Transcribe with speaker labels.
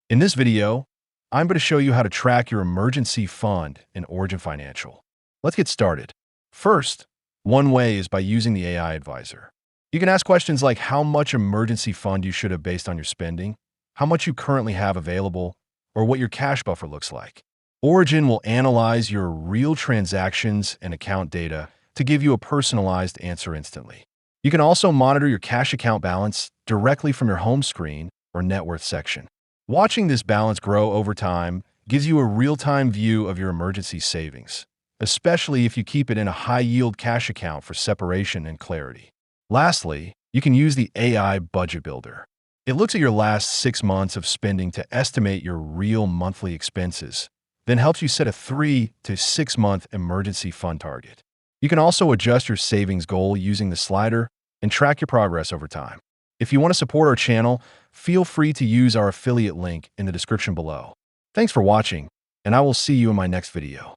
Speaker 1: In this video, I'm going to show you how to track your emergency fund in Origin Financial. Let's get started. First, one way is by using the AI advisor. You can ask questions like how much emergency fund you should have based on your spending, how much you currently have available, or what your cash buffer looks like. Origin will analyze your real transactions and account data to give you a personalized answer instantly. You can also monitor your cash account balance directly from your home screen or net worth section. Watching this balance grow over time gives you a real-time view of your emergency savings, especially if you keep it in a high-yield cash account for separation and clarity. Lastly, you can use the AI Budget Builder. It looks at your last 6 months of spending to estimate your real monthly expenses, then helps you set a 3 to 6 month emergency fund target. You can also adjust your savings goal using the slider and track your progress over time. If you want to support our channel, feel free to use our affiliate link in the description below. Thanks for watching, and I will see you in my next video.